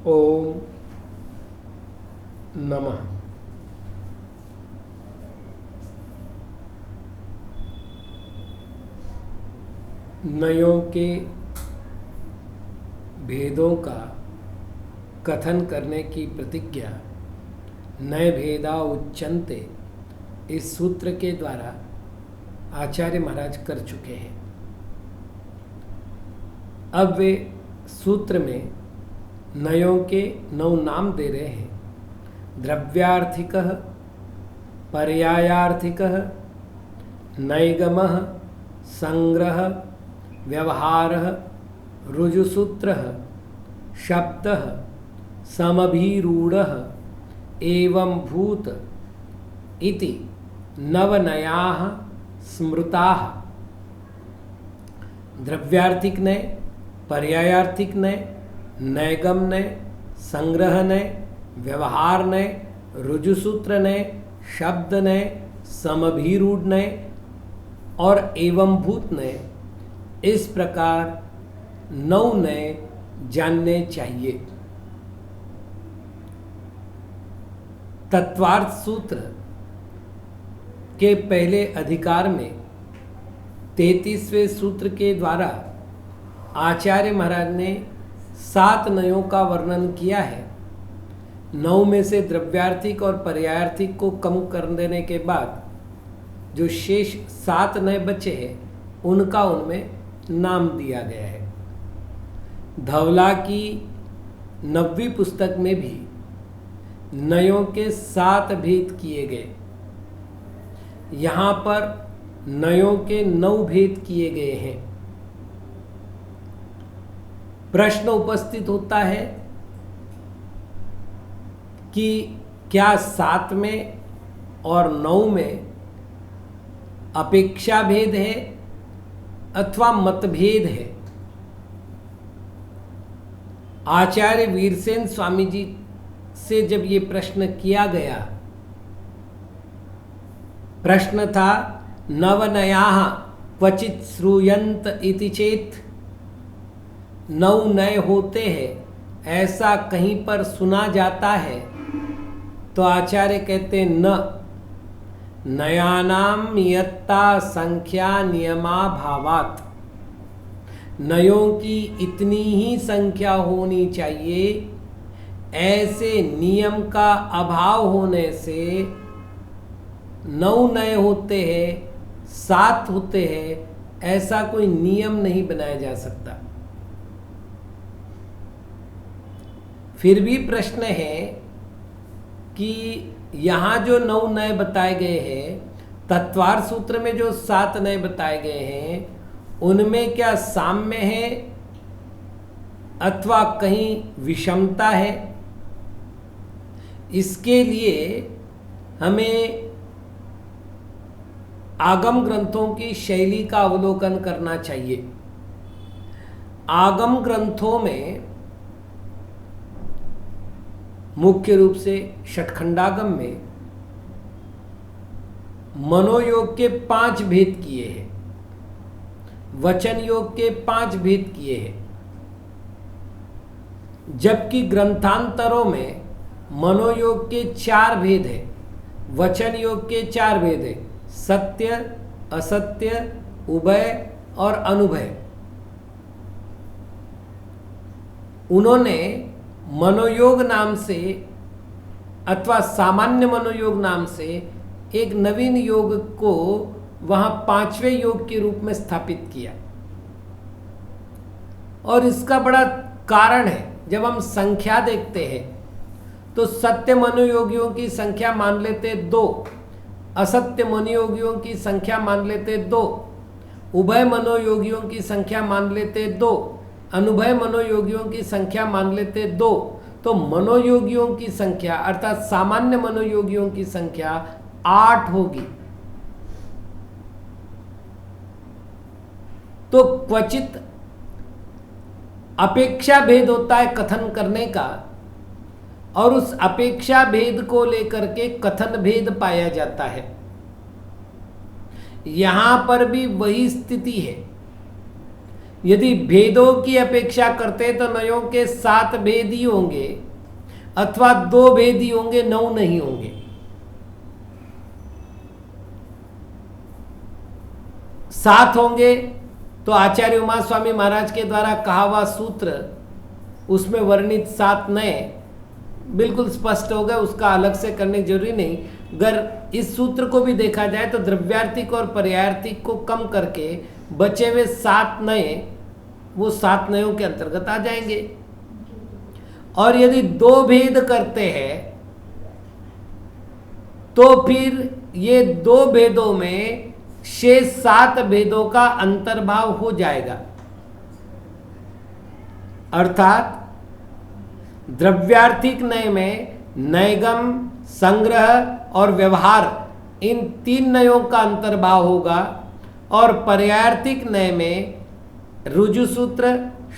ओम नमः। नयों के भेदों का कथन करने की प्रतिज्ञा नय भेदा उच्यन्ते इस सूत्र के द्वारा आचार्य महाराज कर चुके हैं। अब वे सूत्र में नयों के 9 नाम दे रहे हैं। द्रव्यार्थिकः, पर्यायार्थिकः, नैगमः, संग्रह, व्यवहारः, ऋजुसूत्रः, शब्दः, समभिरूढः, एवं भूत इति नवनयाः स्मृताः। द्रव्यार्थिक नय, पर्यायार्थिक नय, नैगम नय, संग्रह नय, व्यवहार नय, ऋजुसूत्र नय, शब्द नय, समभिरूढ़ नय और एवं भूत नय, इस प्रकार 9 नय जानने चाहिए। तत्वार्थ सूत्र के पहले अधिकार में 33वें सूत्र के द्वारा आचार्य महाराज ने 7 नयों का वर्णन किया है। 9 में से द्रव्यार्थिक और पर्यायार्थिक को कम कर देने के बाद जो शेष 7 नय बचे हैं उनका उनमें नाम दिया गया है। धवला की 9वीं पुस्तक में भी नयों के 7 भेद किए गए। यहाँ पर नयों के 9 भेद किए गए हैं। प्रश्न उपस्थित होता है कि क्या 7 में और 9 में अपेक्षा भेद है अथवा मतभेद है। आचार्य वीरसेन स्वामी जी से जब ये प्रश्न किया गया, प्रश्न था नवनयाः क्वचित श्रूयन्त इति चेत, 9 नए होते हैं ऐसा कहीं पर सुना जाता है, तो आचार्य कहते न नयानाम यत्ता संख्या नियमा भावात। नयों की इतनी ही संख्या होनी चाहिए, ऐसे नियम का अभाव होने से 9 नए होते हैं 7 होते हैं ऐसा कोई नियम नहीं बनाया जा सकता। फिर भी प्रश्न है कि यहाँ जो 9 नए बताए गए हैं, तत्वार्थ सूत्र में जो 7 नए बताए गए हैं, उनमें क्या साम्य है अथवा कहीं विषमता है? इसके लिए हमें आगम ग्रंथों की शैली का अवलोकन करना चाहिए। आगम ग्रंथों में मुख्य रूप से षटखंडागम में मनोयोग के 5 भेद किए हैं, वचन योग के 5 भेद किए हैं, जबकि ग्रंथांतरों में मनोयोग के 4 भेद हैं, वचन योग के 4 भेद हैं, सत्य, असत्य, उभय और अनुभय। उन्होंने मनोयोग नाम से अथवा सामान्य मनोयोग नाम से एक नवीन योग को वहाँ 5वें योग के रूप में स्थापित किया। और इसका बड़ा कारण है, जब हम संख्या देखते हैं तो सत्य मनोयोगियों की संख्या मान लेते 2, असत्य मनोयोगियों की संख्या मान लेते 2, उभय मनोयोगियों की संख्या मान लेते 2, अनुभय मनोयोगियों की संख्या मान लेते 2। तो मनोयोगियों की संख्या अर्थात सामान्य मनोयोगियों की संख्या 8 होगी। तो क्वचित अपेक्षा भेद होता है कथन करने का, और उस अपेक्षा भेद को लेकर के कथन भेद पाया जाता है। यहां पर भी वही स्थिति है यदि भेदों की अपेक्षा करते तो नयों के 7 भेद ही होंगे, अथवा 2 भेद ही होंगे, 9 नहीं होंगे। 7 होंगे तो आचार्य उमा स्वामी महाराज के द्वारा कहा हुआ सूत्र, उसमें वर्णित 7 नए बिल्कुल स्पष्ट हो गए, उसका अलग से करने की जरूरी नहीं। अगर इस सूत्र को भी देखा जाए तो द्रव्यार्थिक और पर्यायार्थिक को कम करके बचे हुए 7 नए वो 7 नयों के अंतर्गत आ जाएंगे। और यदि 2 भेद करते हैं तो फिर ये 2 भेदों में शेष 7 भेदों का अंतर्भाव हो जाएगा। अर्थात द्रव्यार्थिक नय में नयगम, संग्रह और व्यवहार, इन 3 नयों का अंतर्भाव होगा। और पर्यायार्थिक नय में रुजुसूत्र,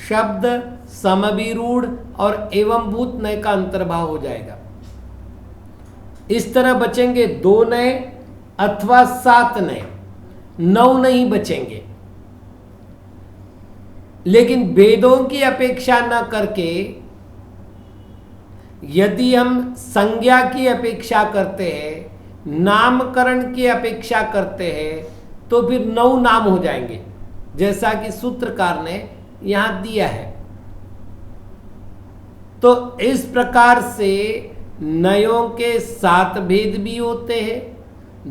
शब्द, समभिरूढ़ और एवंभूत नय का अंतर्भाव हो जाएगा। इस तरह बचेंगे 2 नय अथवा 7 नय, 9 नहीं बचेंगे। लेकिन भेदों की अपेक्षा न करके यदि हम संज्ञा की अपेक्षा करते हैं, नामकरण की अपेक्षा करते हैं, तो फिर 9 नाम हो जाएंगे, जैसा कि सूत्रकार ने यहां दिया है। तो इस प्रकार से नयों के 7 भेद भी होते हैं,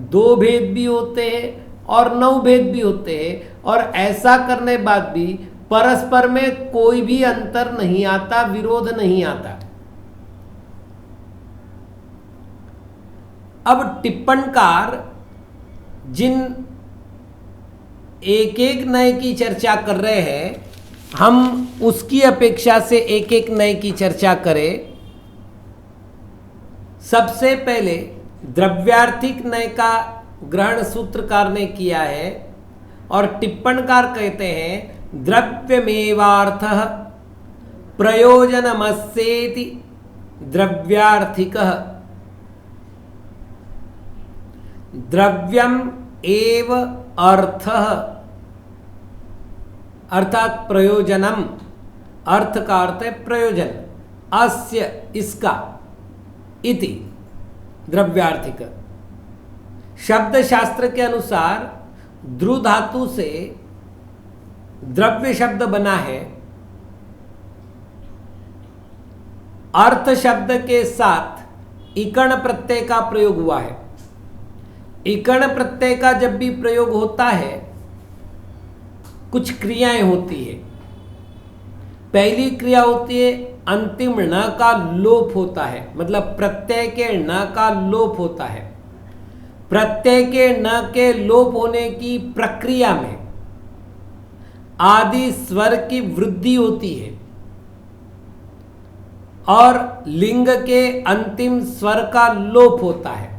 2 भेद भी होते हैं और 9 भेद भी होते हैं। और ऐसा करने बाद भी परस्पर में कोई भी अंतर नहीं आता, विरोध नहीं आता। अब टिप्पणकार जिन एक एक नय की चर्चा कर रहे हैं, हम उसकी अपेक्षा से एक एक नय की चर्चा करें। सबसे पहले द्रव्यार्थिक नय का ग्रहण सूत्रकार ने किया है और टिप्पणकार कहते हैं द्रव्यमेवार्थः प्रयोजनमस्येति द्रव्यार्थिकः। द्रव्यम एव अर्थः, अर्थात प्रयोजनम, अर्थ का अर्थ है प्रयोजन, अस्य इसका, इति द्रव्यार्थिक। शब्द शास्त्र के अनुसार द्रु धातु से द्रव्य शब्द बना है। अर्थ शब्द के साथ इकर्ण प्रत्यय का प्रयोग हुआ है। इकर्ण प्रत्यय का जब भी प्रयोग होता है, कुछ क्रियाएं होती है। पहली क्रिया होती है अंतिम ण का लोप होता है, मतलब प्रत्यय के ण का लोप होता है। प्रत्यय के न के लोप होने की प्रक्रिया में आदि स्वर की वृद्धि होती है और लिंग के अंतिम स्वर का लोप होता है।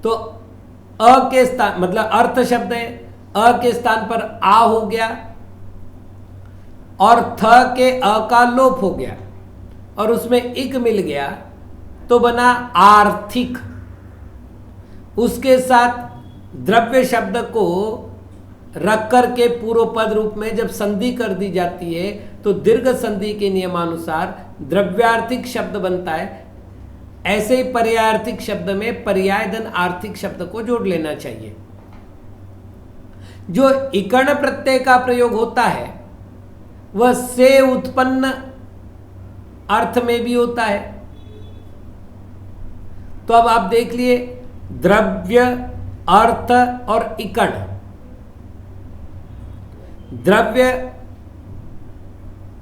तो अ के स्थान, मतलब अर्थ शब्द है, अ के स्थान पर आ हो गया और थ के अ का लोप हो गया और उसमें इक मिल गया तो बना आर्थिक। उसके साथ द्रव्य शब्द को रख कर के पूर्व पद रूप में जब संधि कर दी जाती है तो दीर्घ संधि के नियमानुसार द्रव्यार्थिक शब्द बनता है। ऐसे ही पर्यायार्थिक शब्द में पर्याय धन आर्थिक शब्द को जोड़ लेना चाहिए। जो इकर्ण प्रत्यय का प्रयोग होता है वह से उत्पन्न अर्थ में भी होता है। तो अब आप देख लिए द्रव्य, अर्थ और इकर्ण। द्रव्य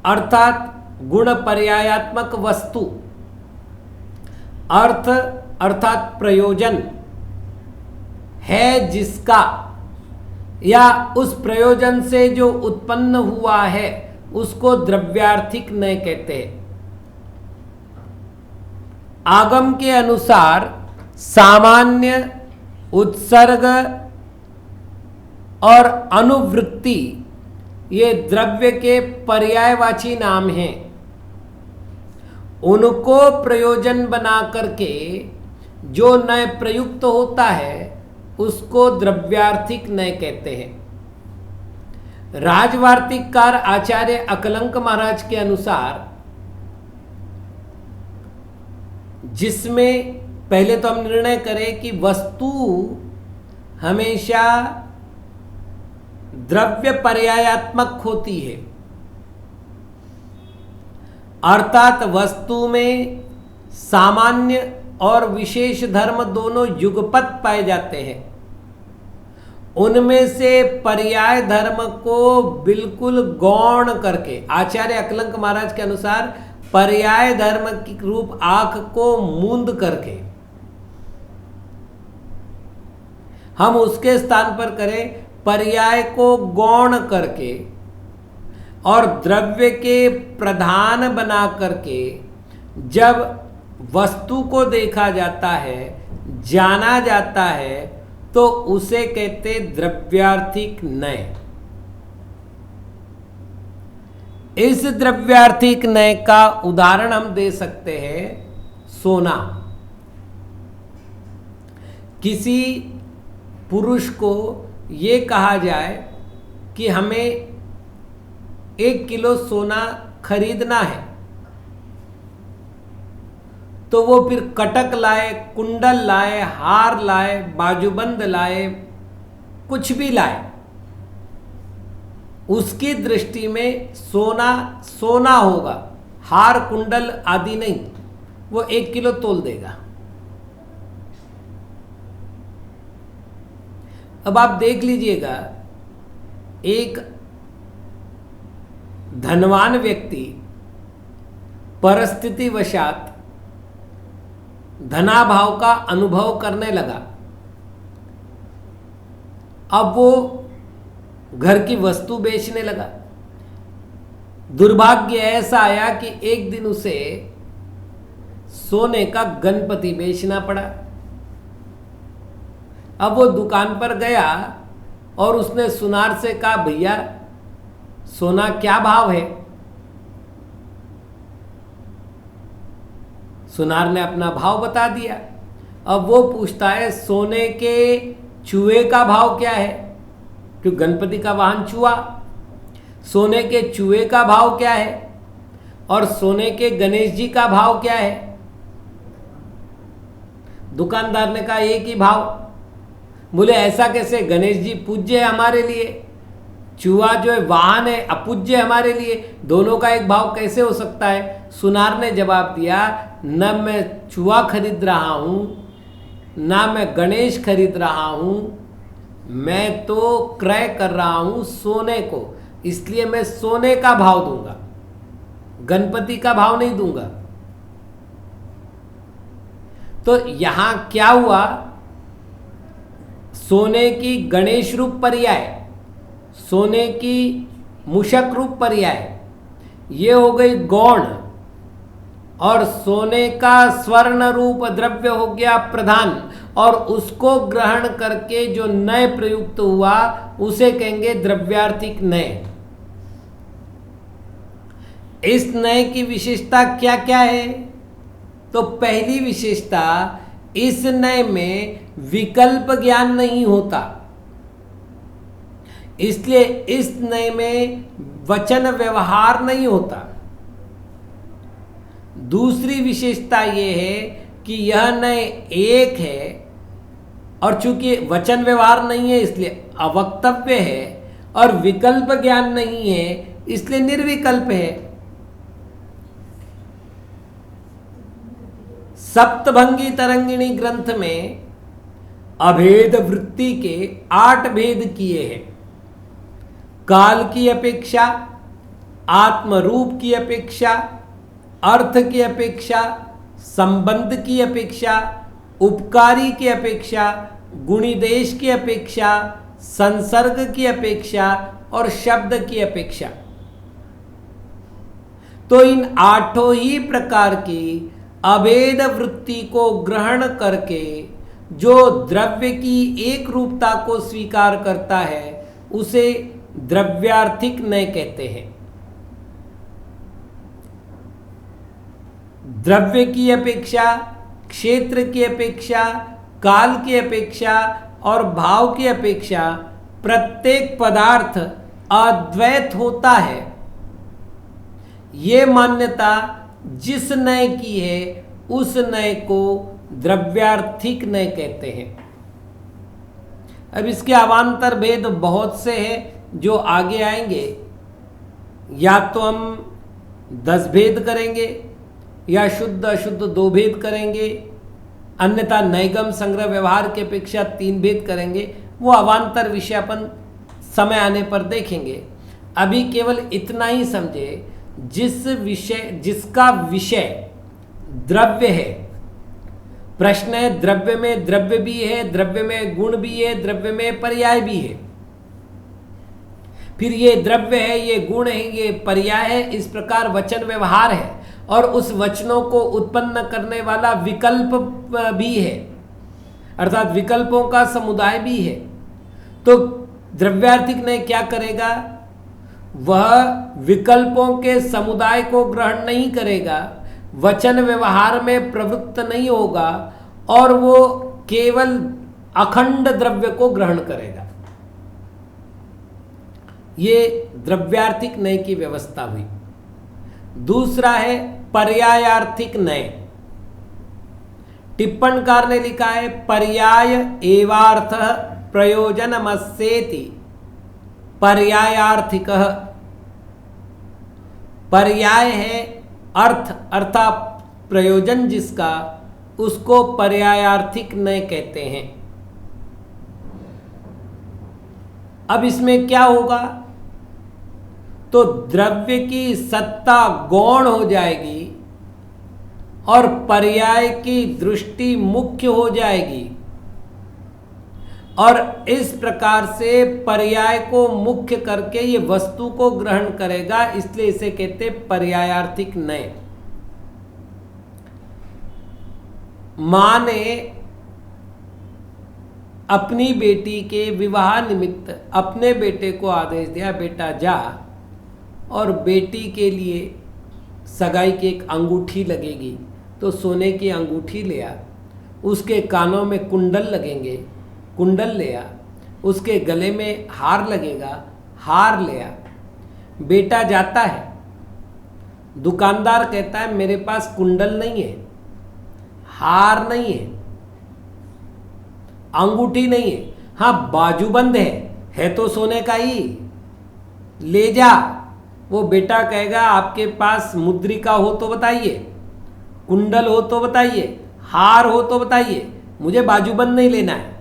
अर्थात गुण पर्यायात्मक वस्तु, अर्थ अर्थात प्रयोजन है जिसका या उस प्रयोजन से जो उत्पन्न हुआ है उसको द्रव्यार्थिक नय कहते हैं। आगम के अनुसार सामान्य, उत्सर्ग और अनुवृत्ति ये द्रव्य के पर्यायवाची नाम हैं। उनको प्रयोजन बना करके जो नय प्रयुक्त होता है उसको द्रव्यार्थिक नय कहते हैं। राजवार्तिककार आचार्य अकलंक महाराज के अनुसार, जिसमें पहले तो हम निर्णय करें कि वस्तु हमेशा द्रव्य पर्यायात्मक होती है, अर्थात वस्तु में सामान्य और विशेष धर्म दोनों युगपत पाए जाते हैं। उनमें से पर्याय धर्म को बिल्कुल गौण करके, आचार्य अकलंक महाराज के अनुसार पर्याय धर्म की रूप आंख को मूंद करके हम उसके स्थान पर करें पर्याय को गौण करके और द्रव्य के प्रधान बना करके जब वस्तु को देखा जाता है, जाना जाता है, तो उसे कहते द्रव्यार्थिक नय। इस द्रव्यार्थिक नय का उदाहरण हम दे सकते हैं सोना। किसी पुरुष को ये कहा जाए कि हमें 1 किलो सोना खरीदना है, तो वो फिर कटक लाए, कुंडल लाए, हार लाए, बाजूबंद लाए, कुछ भी लाए, उसकी दृष्टि में सोना सोना होगा, हार कुंडल आदि नहीं। वो 1 किलो तोल देगा। अब आप देख लीजिएगा, एक धनवान व्यक्ति परिस्थिति वशात धनाभाव का अनुभव करने लगा। अब वो घर की वस्तु बेचने लगा। दुर्भाग्य ऐसा आया कि एक दिन उसे सोने का गणपति बेचना पड़ा। अब वो दुकान पर गया और उसने सुनार से कहा, भैया सोना क्या भाव है? सुनार ने अपना भाव बता दिया। अब वो पूछता है, सोने के चूहे का भाव क्या है? क्योंकि गणपति का वाहन चूहा। सोने के चूहे का भाव क्या है? और सोने के गणेश जी का भाव क्या है? दुकानदार ने कहा एक ही भाव। बोले ऐसा कैसे? गणेश जी पूज्य है हमारे लिए, चूहा जो है वाहन है अपूज्य हमारे लिए, दोनों का एक भाव कैसे हो सकता है? सुनार ने जवाब दिया, न मैं चूहा खरीद रहा हूं, ना मैं गणेश खरीद रहा हूं, मैं तो क्रय कर रहा हूं सोने को, इसलिए मैं सोने का भाव दूंगा, गणपति का भाव नहीं दूंगा। तो यहां क्या हुआ? सोने की गणेश रूप पर्याय, सोने की मूषक रूप पर्याय, ये हो गई गौण, और सोने का स्वर्ण रूप द्रव्य हो गया प्रधान, और उसको ग्रहण करके जो नय प्रयुक्त हुआ उसे कहेंगे द्रव्यार्थिक नय। इस नय की विशेषता क्या क्या है? तो पहली विशेषता, इस नय में विकल्प ज्ञान नहीं होता, इसलिए इस नय में वचन व्यवहार नहीं होता। दूसरी विशेषता यह है कि यह नय एक है, और चूंकि वचन व्यवहार नहीं है इसलिए अवक्तव्य है, और विकल्प ज्ञान नहीं है इसलिए निर्विकल्प है। सप्तभंगी तरंगिणी ग्रंथ में अभेद वृत्ति के 8 भेद किए हैं। काल की अपेक्षा, आत्मरूप की अपेक्षा, अर्थ की अपेक्षा, संबंध की अपेक्षा, उपकारी की अपेक्षा, गुणिदेश की अपेक्षा, संसर्ग की अपेक्षा और शब्द की अपेक्षा। तो इन 8 ही प्रकार की अभेद वृत्ति को ग्रहण करके जो द्रव्य की एक रूपता को स्वीकार करता है उसे द्रव्यार्थिक नय कहते हैं। द्रव्य की अपेक्षा, क्षेत्र की अपेक्षा, काल की अपेक्षा और भाव की अपेक्षा प्रत्येक पदार्थ अद्वैत होता है, ये मान्यता जिस नय की है उस नय को द्रव्यार्थिक नय कहते हैं। अब इसके अवान्तर भेद बहुत से हैं जो आगे आएंगे। या तो हम 10 भेद करेंगे या शुद्ध अशुद्ध 2 भेद करेंगे, अन्यथा नैगम संग्रह व्यवहार के अपेक्षा 3 भेद करेंगे। वो अवान्तर विषय अपन समय आने पर देखेंगे। अभी केवल इतना ही समझे, जिसका विषय द्रव्य है। प्रश्न है द्रव्य में द्रव्य भी है, द्रव्य में गुण भी है, द्रव्य में पर्याय भी है। फिर ये द्रव्य है, ये गुण है, ये पर्याय है, इस प्रकार वचन व्यवहार है और उस वचनों को उत्पन्न करने वाला विकल्प भी है, अर्थात विकल्पों का समुदाय भी है। तो द्रव्यार्थिक नय क्या करेगा? वह विकल्पों के समुदाय को ग्रहण नहीं करेगा, वचन व्यवहार में प्रवृत्त नहीं होगा और वो केवल अखंड द्रव्य को ग्रहण करेगा। ये द्रव्यार्थिक नय की व्यवस्था हुई। दूसरा है पर्यायार्थिक नय। टिप्पणकार ने लिखा है पर्याय एवार्थ प्रयोजनमस्येति पर्यायार्थिकः। पर्याय है अर्थ अर्थात प्रयोजन जिसका, उसको पर्यायार्थिक नय कहते हैं। अब इसमें क्या होगा? तो द्रव्य की सत्ता गौण हो जाएगी और पर्याय की दृष्टि मुख्य हो जाएगी और इस प्रकार से पर्याय को मुख्य करके ये वस्तु को ग्रहण करेगा, इसलिए इसे कहते पर्यायार्थिक नय। मां ने अपनी बेटी के विवाह निमित्त अपने बेटे को आदेश दिया, बेटा जा और बेटी के लिए सगाई की एक अंगूठी लगेगी, तो सोने की अंगूठी ले आ, उसके कानों में कुंडल लगेंगे, कुंडल ले आ, उसके गले में हार लगेगा, हार ले आ। बेटा जाता है, दुकानदार कहता है मेरे पास कुंडल नहीं है, हार नहीं है, अंगूठी नहीं है, हाँ बाजूबंद है तो सोने का ही, ले जा। वो बेटा कहेगा आपके पास मुद्रिका हो तो बताइए, कुंडल हो तो बताइए, हार हो तो बताइए, मुझे बाजूबंद नहीं लेना है,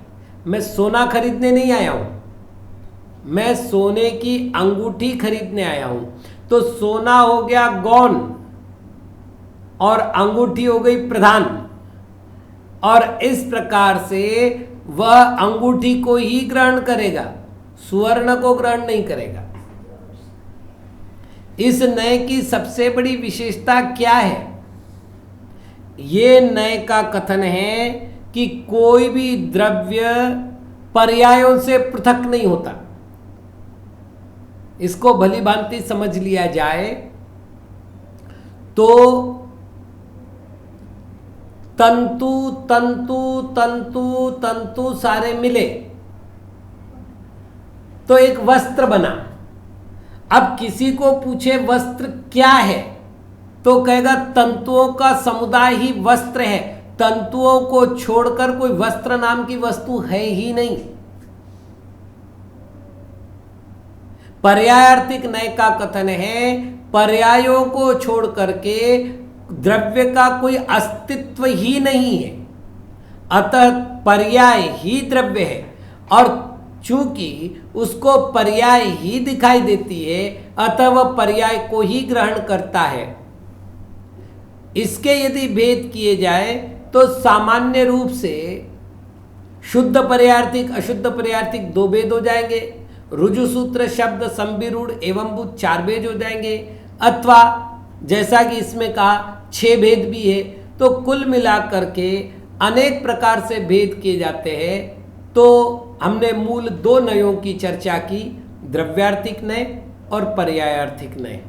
मैं सोना खरीदने नहीं आया हूँ, मैं सोने की अंगूठी खरीदने आया हूँ। तो सोना हो गया गौण और अंगूठी हो गई प्रधान, और इस प्रकार से वह अंगूठी को ही ग्रहण करेगा, सुवर्ण को ग्रहण नहीं करेगा। इस नय की सबसे बड़ी विशेषता क्या है? ये नय का कथन है कि कोई भी द्रव्य पर्यायों से पृथक नहीं होता। इसको भली भांति समझ लिया जाए तो तंतु तंतु तंतु तंतु सारे मिले तो एक वस्त्र बना। अब किसी को पूछे वस्त्र क्या है तो कहेगा तंतुओं का समुदाय ही वस्त्र है, तंतुओं को छोड़कर कोई वस्त्र नाम की वस्तु है ही नहीं। पर्यायार्थिक नय का कथन है पर्यायों को छोड़ करके द्रव्य का कोई अस्तित्व ही नहीं है, अतः पर्याय ही द्रव्य है और चूंकि उसको पर्याय ही दिखाई देती है अतः वह पर्याय को ही ग्रहण करता है। इसके यदि भेद किए जाए तो सामान्य रूप से शुद्ध पर्यायार्थिक अशुद्ध पर्यायार्थिक 2 भेद हो जाएंगे, रुजु सूत्र शब्द संविरूढ़ एवं बुद्ध 4 भेद हो जाएंगे, अथवा जैसा कि इसमें कहा 6 भेद भी है। तो कुल मिलाकर के अनेक प्रकार से भेद किए जाते हैं। तो हमने मूल 2 नयों की चर्चा की, द्रव्यार्थिक नय और पर्यायार्थिक नय।